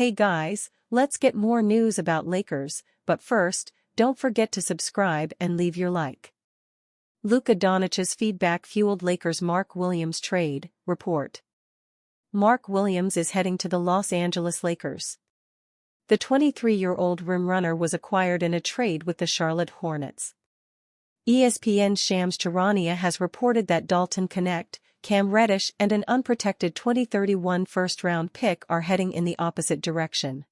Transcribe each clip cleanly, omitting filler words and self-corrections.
Hey guys, let's get more news about Lakers, but first, don't forget to subscribe and leave your like. Luka Doncic's feedback fueled Lakers' Mark Williams trade, report. Mark Williams is heading to the Los Angeles Lakers. The 23-year-old rim runner was acquired in a trade with the Charlotte Hornets. ESPN's Shams Charania has reported that Dalton Knecht, Cam Reddish and an unprotected 2031 first-round pick are heading in the opposite direction.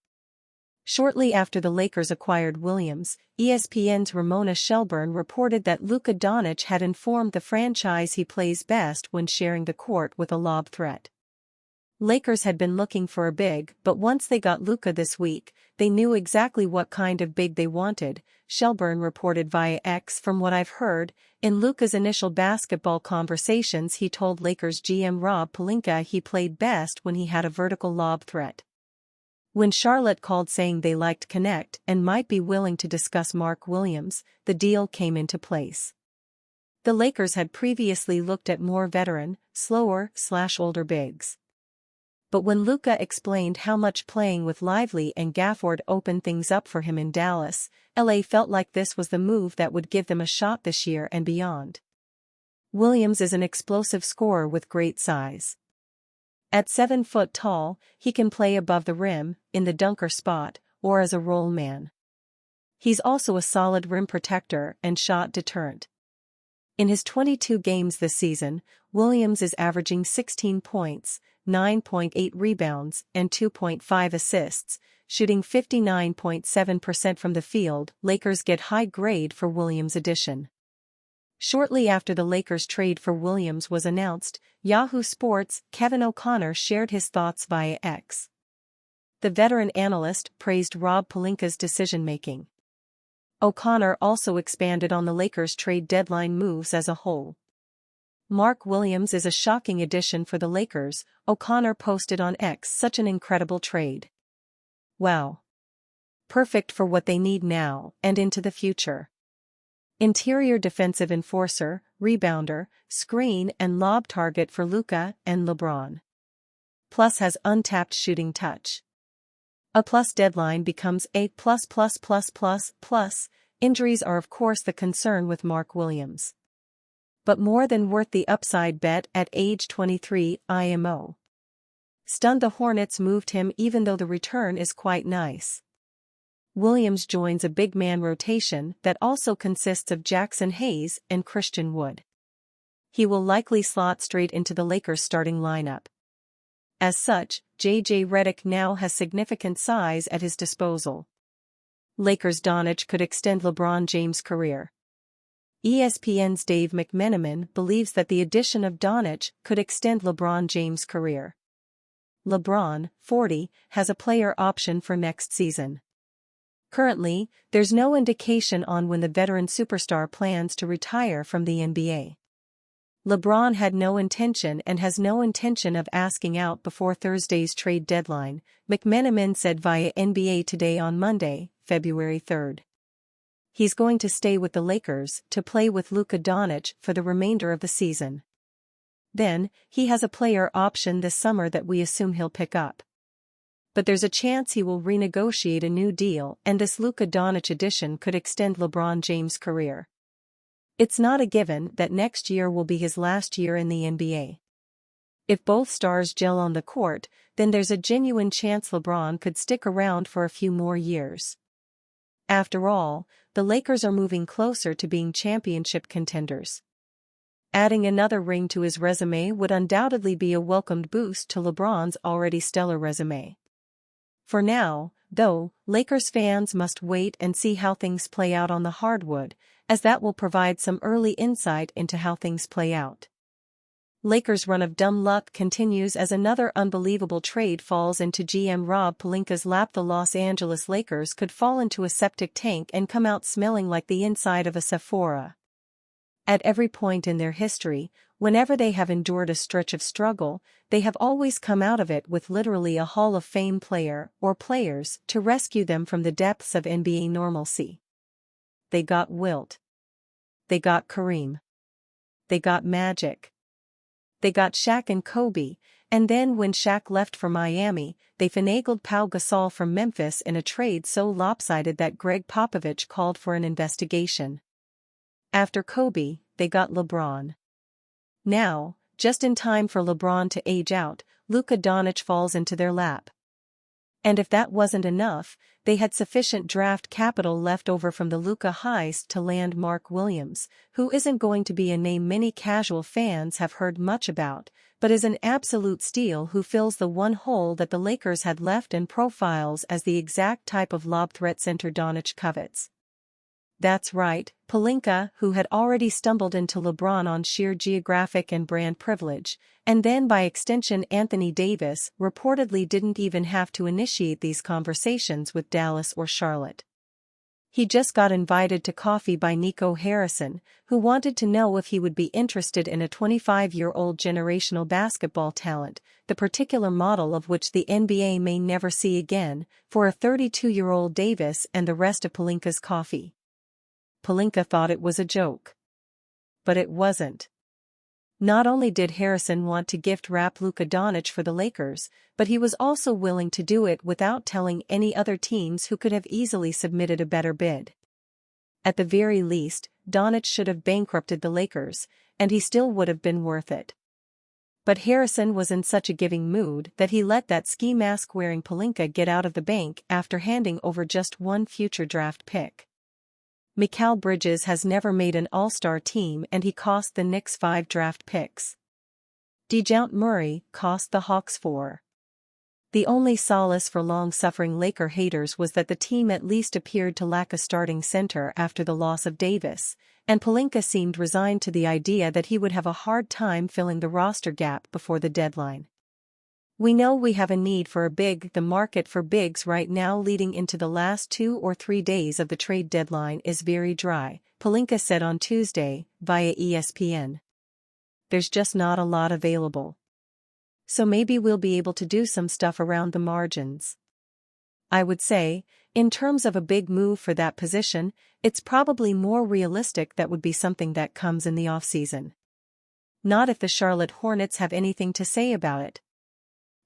Shortly after the Lakers acquired Williams, ESPN's Ramona Shelburne reported that Luka Doncic had informed the franchise he plays best when sharing the court with a lob threat. Lakers had been looking for a big, but once they got Luka this week, they knew exactly what kind of big they wanted, Shelburne reported via X. From what I've heard, in Luka's initial basketball conversations he told Lakers GM Rob Pelinka he played best when he had a vertical lob threat. When Charlotte called saying they liked Knecht and might be willing to discuss Mark Williams, the deal came into place. The Lakers had previously looked at more veteran, slower/older bigs. But when Luka explained how much playing with Lively and Gafford opened things up for him in Dallas, LA felt like this was the move that would give them a shot this year and beyond. Williams is an explosive scorer with great size. At 7 foot tall, he can play above the rim, in the dunker spot, or as a roll man. He's also a solid rim protector and shot deterrent. In his 22 games this season, Williams is averaging 16 points, 9.8 rebounds, and 2.5 assists, shooting 59.7% from the field. Lakers get high grade for Williams' addition. Shortly after the Lakers' trade for Williams was announced, Yahoo Sports' Kevin O'Connor shared his thoughts via X. The veteran analyst praised Rob Pelinka's decision-making. O'Connor also expanded on the Lakers' trade deadline moves as a whole. Mark Williams is a shocking addition for the Lakers, O'Connor posted on X. Such an incredible trade. Wow. Perfect for what they need now and into the future. Interior defensive enforcer, rebounder, screen and lob target for Luka and LeBron. Plus has untapped shooting touch. A plus deadline becomes a plus. Injuries are of course the concern with Mark Williams. But more than worth the upside bet at age 23, IMO. Stunned the Hornets moved him even though the return is quite nice. Williams joins a big man rotation that also consists of Jackson Hayes and Christian Wood. He will likely slot straight into the Lakers starting lineup. As such, J.J. Redick now has significant size at his disposal. Lakers' Doncic could extend LeBron James' career. ESPN's Dave McMenamin believes that the addition of Doncic could extend LeBron James' career. LeBron, 40, has a player option for next season. Currently, there's no indication on when the veteran superstar plans to retire from the NBA. LeBron had no intention and has no intention of asking out before Thursday's trade deadline, McMenamin said via NBA Today on Monday, February 3. He's going to stay with the Lakers to play with Luka Doncic for the remainder of the season. Then, he has a player option this summer that we assume he'll pick up. But there's a chance he will renegotiate a new deal and this Luka Doncic addition could extend LeBron James' career. It's not a given that next year will be his last year in the NBA. If both stars gel on the court, then there's a genuine chance LeBron could stick around for a few more years. After all, the Lakers are moving closer to being championship contenders. Adding another ring to his resume would undoubtedly be a welcomed boost to LeBron's already stellar resume. For now, though, Lakers fans must wait and see how things play out on the hardwood, as that will provide some early insight into how things play out. Lakers' run of dumb luck continues as another unbelievable trade falls into GM Rob Pelinka's lap. The Los Angeles Lakers could fall into a septic tank and come out smelling like the inside of a Sephora. At every point in their history, whenever they have endured a stretch of struggle, they have always come out of it with literally a Hall of Fame player or players to rescue them from the depths of NBA normalcy. They got Wilt. They got Kareem. They got Magic. They got Shaq and Kobe, and then when Shaq left for Miami, they finagled Pau Gasol from Memphis in a trade so lopsided that Greg Popovich called for an investigation. After Kobe, they got LeBron. Now, just in time for LeBron to age out, Luka Doncic falls into their lap. And if that wasn't enough, they had sufficient draft capital left over from the Luka heist to land Mark Williams, who isn't going to be a name many casual fans have heard much about, but is an absolute steal who fills the one hole that the Lakers had left and profiles as the exact type of lob threat center Doncic covets. That's right, Pelinka, who had already stumbled into LeBron on sheer geographic and brand privilege, and then by extension Anthony Davis, reportedly didn't even have to initiate these conversations with Dallas or Charlotte. He just got invited to coffee by Nico Harrison, who wanted to know if he would be interested in a 25-year-old generational basketball talent, the particular model of which the NBA may never see again, for a 32-year-old Davis and the rest of Pelinka's coffee. Pelinka thought it was a joke. But it wasn't. Not only did Harrison want to gift wrap Luka Doncic for the Lakers, but he was also willing to do it without telling any other teams who could have easily submitted a better bid. At the very least, Doncic should have bankrupted the Lakers, and he still would have been worth it. But Harrison was in such a giving mood that he let that ski mask-wearing Pelinka get out of the bank after handing over just one future draft pick. Mikal Bridges has never made an all-star team and he cost the Knicks 5 draft picks. DeJounte Murray cost the Hawks 4. The only solace for long-suffering Laker haters was that the team at least appeared to lack a starting center after the loss of Davis, and Pelinka seemed resigned to the idea that he would have a hard time filling the roster gap before the deadline. We know we have a need for a big. The market for bigs right now leading into the last 2 or 3 days of the trade deadline is very dry, Pelinka said on Tuesday, via ESPN. There's just not a lot available. So maybe we'll be able to do some stuff around the margins. I would say, in terms of a big move for that position, it's probably more realistic that would be something that comes in the offseason. Not if the Charlotte Hornets have anything to say about it.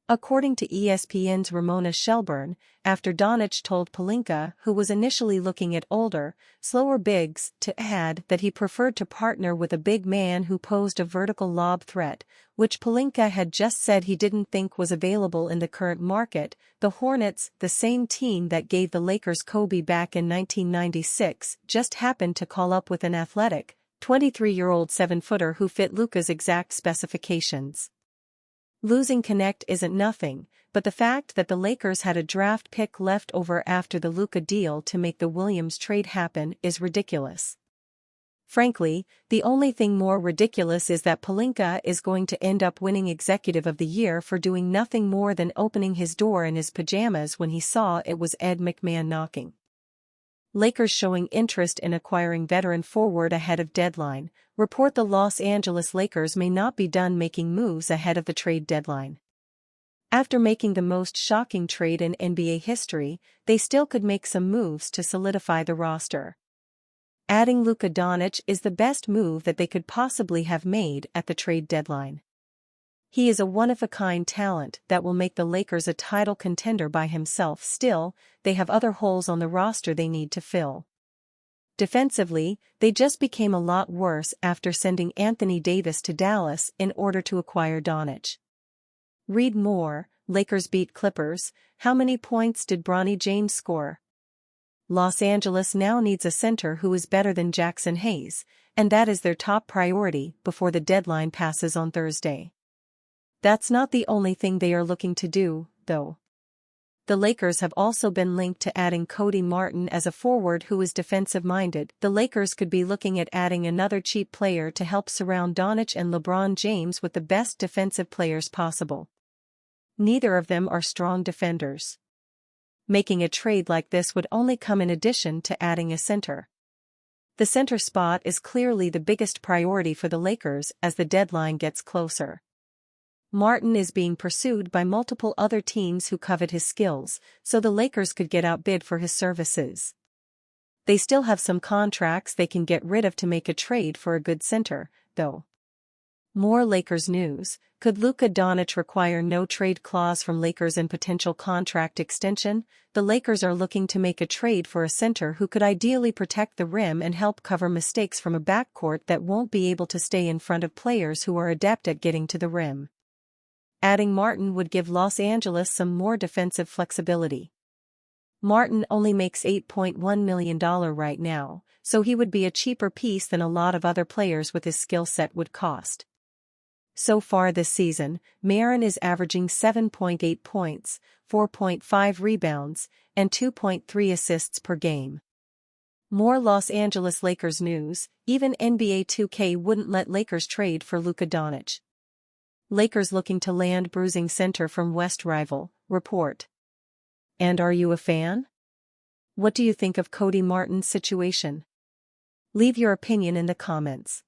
According to ESPN's Ramona Shelburne, after Doncic told Pelinka, who was initially looking at older, slower bigs, to add that he preferred to partner with a big man who posed a vertical lob threat, which Pelinka had just said he didn't think was available in the current market, the Hornets, the same team that gave the Lakers Kobe back in 1996, just happened to call up with an athletic, 23-year-old 7-footer who fit Luka's exact specifications. Losing Connect isn't nothing, but the fact that the Lakers had a draft pick left over after the Luka deal to make the Williams trade happen is ridiculous. Frankly, the only thing more ridiculous is that Pelinka is going to end up winning Executive of the Year for doing nothing more than opening his door in his pajamas when he saw it was Ed McMahon knocking. Lakers showing interest in acquiring veteran forward ahead of deadline. Report the Los Angeles Lakers may not be done making moves ahead of the trade deadline. After making the most shocking trade in NBA history, they still could make some moves to solidify the roster. Adding Luka Doncic is the best move that they could possibly have made at the trade deadline. He is a one-of-a-kind talent that will make the Lakers a title contender by himself. Still, they have other holes on the roster they need to fill. Defensively, they just became a lot worse after sending Anthony Davis to Dallas in order to acquire Doncic. Read more. Lakers beat Clippers. How many points did Bronny James score? Los Angeles now needs a center who is better than Jackson Hayes, and that is their top priority before the deadline passes on Thursday. That's not the only thing they are looking to do, though. The Lakers have also been linked to adding Cody Martin as a forward who is defensive-minded. The Lakers could be looking at adding another cheap player to help surround Doncic and LeBron James with the best defensive players possible. Neither of them are strong defenders. Making a trade like this would only come in addition to adding a center. The center spot is clearly the biggest priority for the Lakers as the deadline gets closer. Martin is being pursued by multiple other teams who covet his skills, so the Lakers could get outbid for his services. They still have some contracts they can get rid of to make a trade for a good center, though. More Lakers news. Could Luka Doncic require no trade clause from Lakers in potential contract extension? The Lakers are looking to make a trade for a center who could ideally protect the rim and help cover mistakes from a backcourt that won't be able to stay in front of players who are adept at getting to the rim. Adding Martin would give Los Angeles some more defensive flexibility. Martin only makes $8.1 million right now, so he would be a cheaper piece than a lot of other players with his skill set would cost. So far this season, Martin is averaging 7.8 points, 4.5 rebounds, and 2.3 assists per game. More Los Angeles Lakers news. Even NBA 2K wouldn't let Lakers trade for Luka Doncic. Lakers looking to land bruising center from West rival, report. And are you a fan? What do you think of Cody Martin's situation? Leave your opinion in the comments.